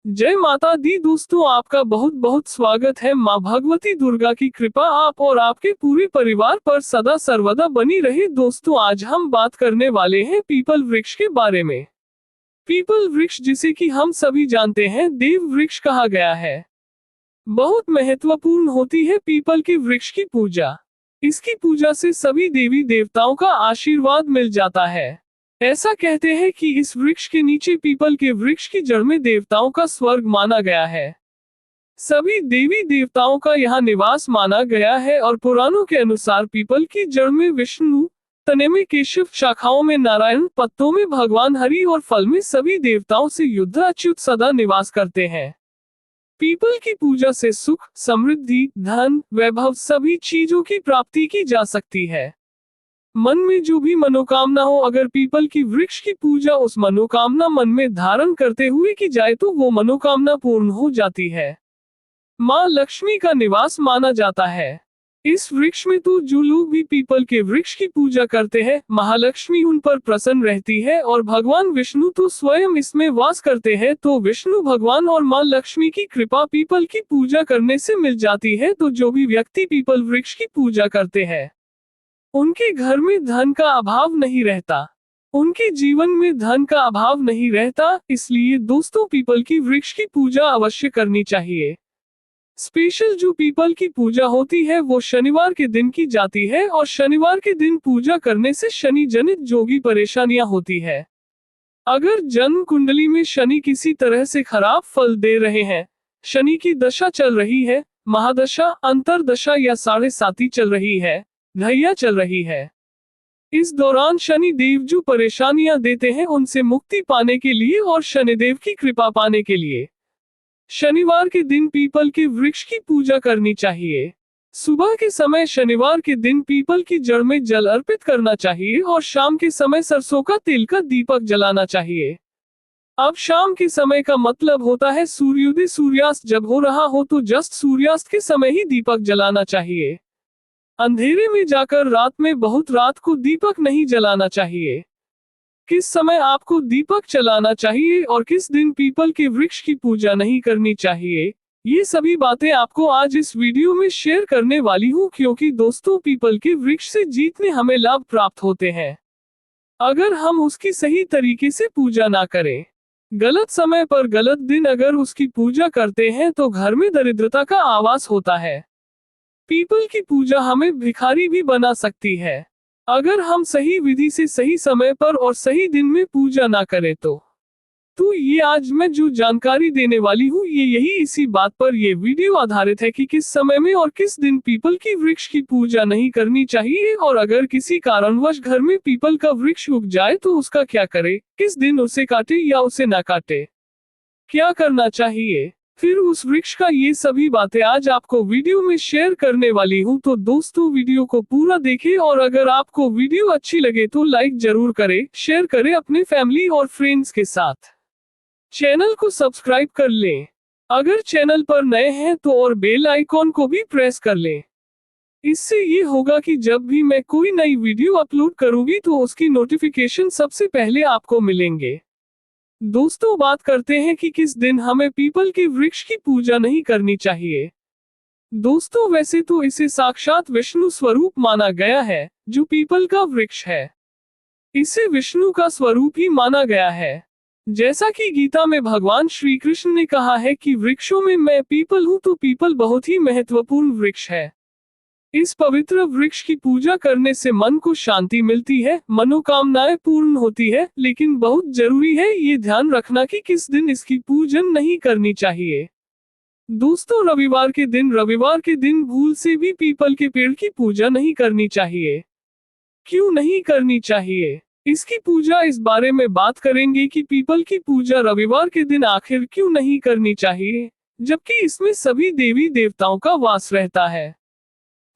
जय माता दी दोस्तों, आपका बहुत बहुत स्वागत है। माँ भगवती दुर्गा की कृपा आप और आपके पूरे परिवार पर सदा सर्वदा बनी रहे। दोस्तों, आज हम बात करने वाले हैं पीपल वृक्ष के बारे में। पीपल वृक्ष, जिसे कि हम सभी जानते हैं देव वृक्ष कहा गया है, बहुत महत्वपूर्ण होती है पीपल के वृक्ष की पूजा। इसकी पूजा से सभी देवी देवताओं का आशीर्वाद मिल जाता है। ऐसा कहते हैं कि इस वृक्ष के नीचे पीपल के वृक्ष की जड़ में देवताओं का स्वर्ग माना गया है। सभी देवी देवताओं का यहाँ निवास माना गया है और पुराणों के अनुसार पीपल की जड़ में विष्णु, तने में केशव, शाखाओं में नारायण, पत्तों में भगवान हरि और फल में सभी देवताओं से युद्ध अच्युत सदा निवास करते हैं। पीपल की पूजा से सुख, समृद्धि, धन, वैभव सभी चीजों की प्राप्ति की जा सकती है। मन में जो भी मनोकामना हो, अगर पीपल की वृक्ष की पूजा उस मनोकामना मन में धारण करते हुए की जाए तो वो मनोकामना पूर्ण हो जाती है। माँ लक्ष्मी का निवास माना जाता है इस वृक्ष में। तो जो लोग भी पीपल के वृक्ष की पूजा करते हैं, महालक्ष्मी उन पर प्रसन्न रहती है और भगवान विष्णु तो स्वयं इसमें वास करते हैं। तो विष्णु भगवान और माँ लक्ष्मी की कृपा पीपल की पूजा करने से मिल जाती है। तो जो भी व्यक्ति पीपल वृक्ष की पूजा करते हैं, उनके घर में धन का अभाव नहीं रहता, उनके जीवन में धन का अभाव नहीं रहता। इसलिए दोस्तों, पीपल की वृक्ष की पूजा अवश्य करनी चाहिए। स्पेशल जो पीपल की पूजा होती है वो शनिवार के दिन की जाती है और शनिवार के दिन पूजा करने से शनि जनित जो भी परेशानियां होती है, अगर जन्म कुंडली में शनि किसी तरह से खराब फल दे रहे हैं, शनि की दशा चल रही है, महादशा, अंतरदशा या 7.5 चल रही है, ढैया चल रही है, इस दौरान शनि देव जो परेशानियां देते हैं उनसे मुक्ति पाने के लिए और शनिदेव की कृपा पाने के लिए शनिवार के दिन पीपल के वृक्ष की पूजा करनी चाहिए। सुबह के समय शनिवार के दिन पीपल की जड़ में जल अर्पित करना चाहिए और शाम के समय सरसों का तेल का दीपक जलाना चाहिए। अब शाम के समय का मतलब होता है सूर्योदय, सूर्यास्त जब हो रहा हो तो जस्ट सूर्यास्त के समय ही दीपक जलाना चाहिए। अंधेरे में जाकर रात में बहुत रात को दीपक नहीं जलाना चाहिए। किस समय आपको दीपक जलाना चाहिए और किस दिन पीपल के वृक्ष की पूजा नहीं करनी चाहिए, ये सभी बातें आपको आज इस वीडियो में शेयर करने वाली हूँ। क्योंकि दोस्तों, पीपल के वृक्ष से जितने हमें लाभ प्राप्त होते हैं, अगर हम उसकी सही तरीके से पूजा ना करें, गलत समय पर गलत दिन अगर उसकी पूजा करते हैं तो घर में दरिद्रता का आवास होता है। पीपल की पूजा हमें भिखारी भी बना सकती है अगर हम सही विधि से सही समय पर और सही दिन में पूजा ना करें तो ये आज मैं जो जानकारी देने वाली हूँ ये यही इसी बात पर ये वीडियो आधारित है कि किस समय में और किस दिन पीपल की वृक्ष की पूजा नहीं करनी चाहिए, और अगर किसी कारणवश घर में पीपल का वृक्ष उग जाए तो उसका क्या करे, किस दिन उसे काटे या उसे ना काटे, क्या करना चाहिए, फिर उस वृक्ष का, ये सभी बातें आज आपको वीडियो में शेयर करने वाली हूँ। तो दोस्तों, वीडियो को पूरा देखें और अगर आपको वीडियो अच्छी लगे तो लाइक जरूर करें, शेयर करें अपने फैमिली और फ्रेंड्स के साथ। चैनल को सब्सक्राइब कर लें अगर चैनल पर नए हैं तो, और बेल आइकॉन को भी प्रेस कर लें। इससे ये होगा कि जब भी मैं कोई नई वीडियो अपलोड करूंगी तो उसकी नोटिफिकेशन सबसे पहले आपको मिलेंगे। दोस्तों, बात करते हैं कि किस दिन हमें पीपल के वृक्ष की पूजा नहीं करनी चाहिए। दोस्तों, वैसे तो इसे साक्षात विष्णु स्वरूप माना गया है जो पीपल का वृक्ष है, इसे विष्णु का स्वरूप ही माना गया है। जैसा कि गीता में भगवान श्री कृष्ण ने कहा है कि वृक्षों में मैं पीपल हूँ, तो पीपल बहुत ही महत्वपूर्ण वृक्ष है। इस पवित्र वृक्ष की पूजा करने से मन को शांति मिलती है, मनोकामनाएं पूर्ण होती है। लेकिन बहुत जरूरी है ये ध्यान रखना कि किस दिन इसकी पूजन नहीं करनी चाहिए। दोस्तों, रविवार के दिन भूल से भी पीपल के पेड़ की पूजा नहीं करनी चाहिए। क्यों नहीं करनी चाहिए, इसकी पूजा, इस बारे में बात करेंगे कि पीपल की पूजा रविवार के दिन आखिर क्यों नहीं करनी चाहिए, जबकि इसमें सभी देवी देवताओं का वास रहता है,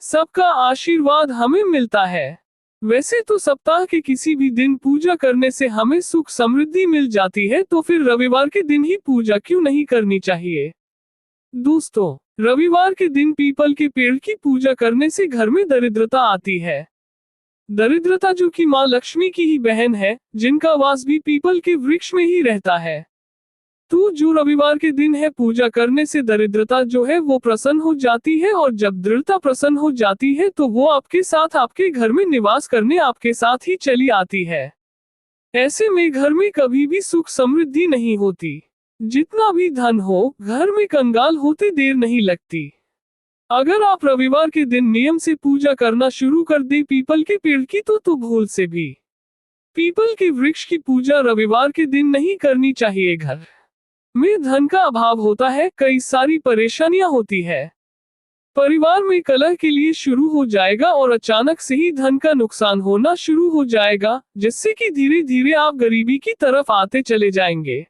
सबका आशीर्वाद हमें मिलता है। वैसे तो सप्ताह के किसी भी दिन पूजा करने से हमें सुख समृद्धि मिल जाती है, तो फिर रविवार के दिन ही पूजा क्यों नहीं करनी चाहिए। दोस्तों, रविवार के दिन पीपल के पेड़ की पूजा करने से घर में दरिद्रता आती है। दरिद्रता जो कि माँ लक्ष्मी की ही बहन है, जिनका वास भी पीपल के वृक्ष में ही रहता है। तो जो रविवार के दिन है पूजा करने से दरिद्रता जो है वो प्रसन्न हो जाती है, और जब दृढ़ता प्रसन्न हो जाती है तो वो आपके साथ आपके घर में निवास करने आपके साथ ही चली आती है। ऐसे में घर में कभी भी सुख समृद्धि नहीं होती। जितना भी धन हो, घर में कंगाल होते देर नहीं लगती। अगर आप रविवार के दिन नियम से पूजा करना शुरू कर दे पीपल के पेड़ की तो भूल से भी पीपल के वृक्ष की पूजा रविवार के दिन नहीं करनी चाहिए। घर में धन का अभाव होता है, कई सारी परेशानियां होती है, परिवार में कलह के लिए शुरू हो जाएगा और अचानक से ही धन का नुकसान होना शुरू हो जाएगा, जिससे कि धीरे धीरे आप गरीबी की तरफ आते चले जाएंगे।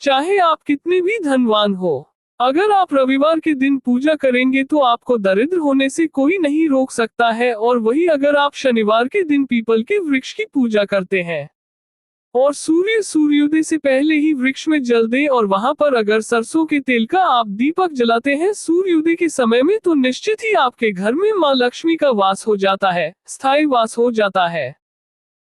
चाहे आप कितने भी धनवान हो, अगर आप रविवार के दिन पूजा करेंगे तो आपको दरिद्र होने से कोई नहीं रोक सकता है। और वही अगर आप शनिवार के दिन पीपल के वृक्ष की पूजा करते हैं और सूर्योदय से पहले ही वृक्ष में जल दें, और वहां पर अगर सरसों के तेल का आप दीपक जलाते हैं सूर्योदय के समय में, तो निश्चित ही आपके घर में माँ लक्ष्मी का वास हो जाता है, स्थायी वास हो जाता है।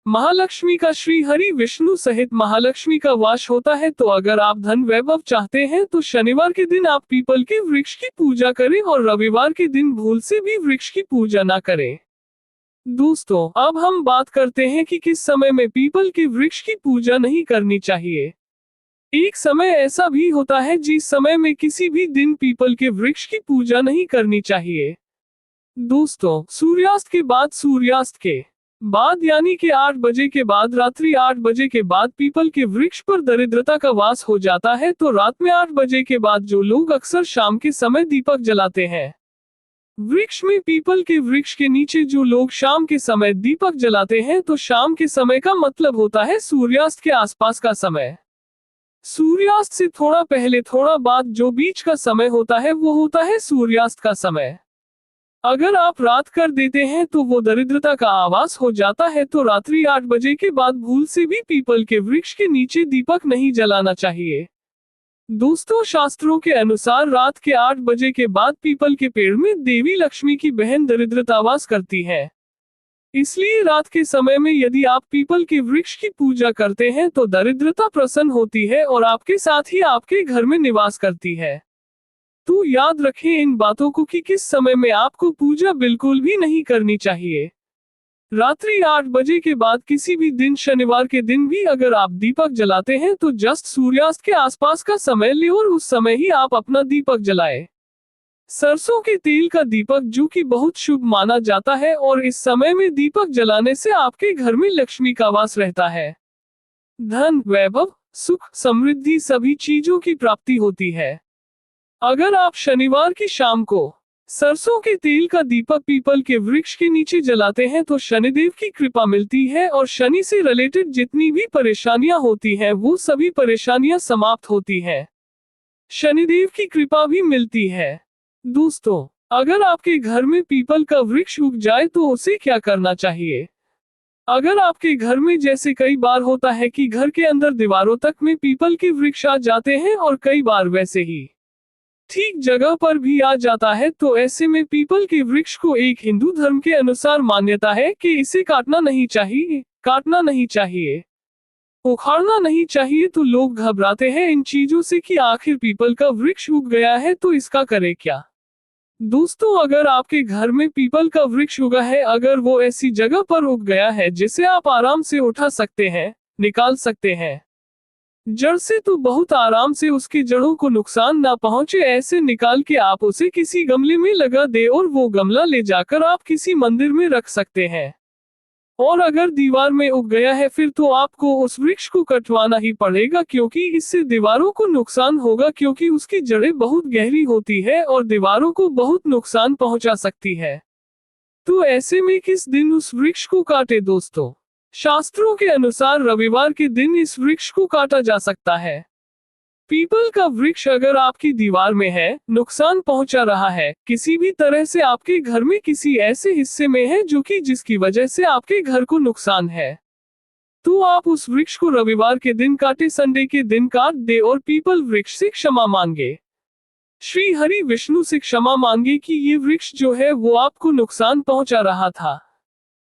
महालक्ष्मी का श्री हरि विष्णु सहित महालक्ष्मी का वास होता है। तो अगर आप धन वैभव चाहते हैं तो शनिवार के दिन आप पीपल के वृक्ष की पूजा करें और रविवार के दिन भूल से भी वृक्ष की पूजा ना करें। दोस्तों, अब हम बात करते हैं कि किस समय में पीपल के वृक्ष की पूजा नहीं करनी चाहिए। एक समय ऐसा भी होता है जिस समय में किसी भी दिन पीपल के वृक्ष की पूजा नहीं करनी चाहिए। दोस्तों, सूर्यास्त के बाद यानी कि 8 बजे के बाद, रात्रि 8 बजे के बाद पीपल के वृक्ष पर दरिद्रता का वास हो जाता है। तो रात में 8 बजे के बाद जो लोग अक्सर शाम के समय दीपक जलाते हैं वृक्ष में, पीपल के वृक्ष के नीचे जो लोग शाम के समय दीपक जलाते हैं, तो शाम के समय का मतलब होता है सूर्यास्त के आसपास का समय। सूर्यास्त से थोड़ा पहले थोड़ा बाद जो बीच का समय होता है वो होता है सूर्यास्त का समय। अगर आप रात कर देते हैं तो वो दरिद्रता का आवास हो जाता है। तो रात्रि 8 बजे के बाद भूल से भी पीपल के वृक्ष के नीचे दीपक नहीं जलाना चाहिए। दोस्तों, शास्त्रों के अनुसार रात के 8 बजे के बाद पीपल के पेड़ में देवी लक्ष्मी की बहन दरिद्रता वास करती है। इसलिए रात के समय में यदि आप पीपल के वृक्ष की पूजा करते हैं तो दरिद्रता प्रसन्न होती है और आपके साथ ही आपके घर में निवास करती है। तो याद रखें इन बातों को कि किस समय में आपको पूजा बिल्कुल भी नहीं करनी चाहिए। रात्रि 8 बजे के बाद किसी भी दिन, शनिवार के दिन भी अगर आप दीपक जलाते हैं तो जस्ट सूर्यास्त के आसपास का समय ले और उस समय ही आप अपना दीपक जलाएं। सरसों के तेल का दीपक जो कि बहुत शुभ माना जाता है, और इस समय में दीपक जलाने से आपके घर में लक्ष्मी का वास रहता है। धन, वैभव, सुख, समृद्धि सभी चीजों की प्राप्ति होती है। अगर आप शनिवार की शाम को सरसों के तेल का दीपक पीपल के वृक्ष के नीचे जलाते हैं तो शनिदेव की कृपा मिलती है, और शनि से रिलेटेड जितनी भी परेशानियां होती हैं वो सभी परेशानियां समाप्त होती हैं। शनिदेव की कृपा भी मिलती है। दोस्तों, अगर आपके घर में पीपल का वृक्ष उग जाए तो उसे क्या करना चाहिए। अगर आपके घर में जैसे कई बार होता है कि घर के अंदर दीवारों तक में पीपल के वृक्ष आ जाते हैं, और कई बार वैसे ही ठीक जगह पर भी आ जाता है, तो ऐसे में पीपल के वृक्ष को एक हिंदू धर्म के अनुसार मान्यता है कि इसे काटना नहीं चाहिए, उखाड़ना नहीं चाहिए। तो लोग घबराते हैं इन चीजों से कि आखिर पीपल का वृक्ष उग गया है तो इसका करे क्या। दोस्तों, अगर आपके घर में पीपल का वृक्ष उगा है, अगर वो ऐसी जगह पर उग गया है जिसे आप आराम से उठा सकते हैं, निकाल सकते हैं जड़ से, तो बहुत आराम से उसकी जड़ों को नुकसान ना पहुंचे ऐसे निकाल के आप उसे किसी गमले में लगा दे, और वो गमला ले जाकर आप किसी मंदिर में रख सकते हैं। और अगर दीवार में उग गया है फिर तो आपको उस वृक्ष को कटवाना ही पड़ेगा, क्योंकि इससे दीवारों को नुकसान होगा, क्योंकि उसकी जड़ें बहुत गहरी होती है और दीवारों को बहुत नुकसान पहुंचा सकती है। तो ऐसे में किस दिन उस वृक्ष को काटे। दोस्तों, शास्त्रों के अनुसार रविवार के दिन इस वृक्ष को काटा जा सकता है। पीपल का वृक्ष अगर आपकी दीवार में है, नुकसान पहुंचा रहा है, किसी भी तरह से आपके घर में किसी ऐसे हिस्से में है जो कि जिसकी वजह से आपके घर को नुकसान है, तो आप उस वृक्ष को रविवार के दिन काटे, संडे के दिन काट दे और पीपल वृक्ष से क्षमा मांगे, श्री हरि विष्णु से क्षमा मांगे कि ये वृक्ष जो है वो आपको नुकसान पहुंचा रहा था।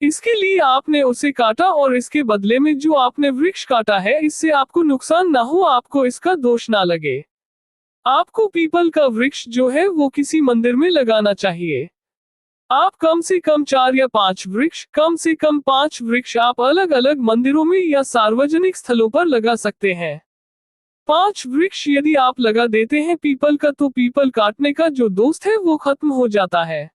इसके लिए आपने उसे काटा और इसके बदले में जो आपने वृक्ष काटा है इससे आपको नुकसान ना हो, आपको इसका दोष ना लगे। आपको पीपल का वृक्ष जो है वो किसी मंदिर में लगाना चाहिए। आप कम से कम 4 या 5 वृक्ष, कम से कम 5 वृक्ष आप अलग अलग मंदिरों में या सार्वजनिक स्थलों पर लगा सकते हैं। 5 वृक्ष यदि आप लगा देते हैं पीपल का तो पीपल काटने का जो दोष है वो खत्म हो जाता है।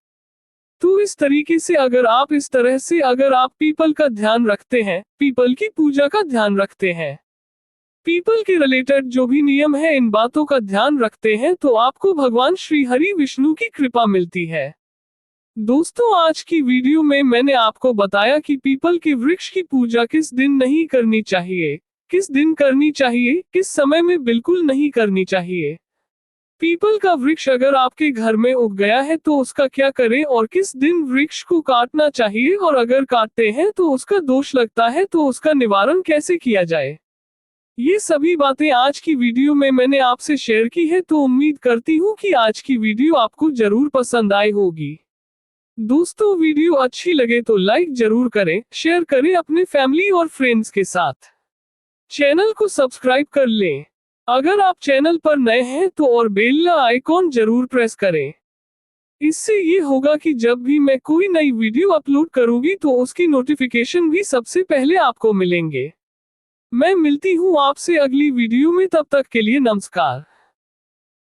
तो इस तरीके से अगर आप पीपल का ध्यान रखते हैं, पीपल की पूजा का ध्यान रखते हैं, पीपल के रिलेटेड जो भी नियम है इन बातों का ध्यान रखते हैं तो आपको भगवान श्री हरि विष्णु की कृपा मिलती है। दोस्तों आज की वीडियो में मैंने आपको बताया कि पीपल के वृक्ष की पूजा किस दिन नहीं करनी चाहिए, किस दिन करनी चाहिए, किस समय में बिल्कुल नहीं करनी चाहिए। पीपल का वृक्ष अगर आपके घर में उग गया है तो उसका क्या करें और किस दिन वृक्ष को काटना चाहिए, और अगर काटते हैं तो उसका दोष लगता है तो उसका निवारण कैसे किया जाए। ये सभी बातें आज की वीडियो में मैंने आपसे शेयर की है, तो उम्मीद करती हूँ कि आज की वीडियो आपको जरूर पसंद आई होगी। दोस्तों वीडियो अच्छी लगे तो लाइक जरूर करें, शेयर करें अपने फैमिली और फ्रेंड्स के साथ। चैनल को सब्सक्राइब कर लें अगर आप चैनल पर नए हैं तो, और बेल आइकॉन जरूर प्रेस करें। इससे ये होगा कि जब भी मैं कोई नई वीडियो अपलोड करूंगी तो उसकी नोटिफिकेशन भी सबसे पहले आपको मिलेंगे। मैं मिलती हूँ आपसे अगली वीडियो में, तब तक के लिए नमस्कार।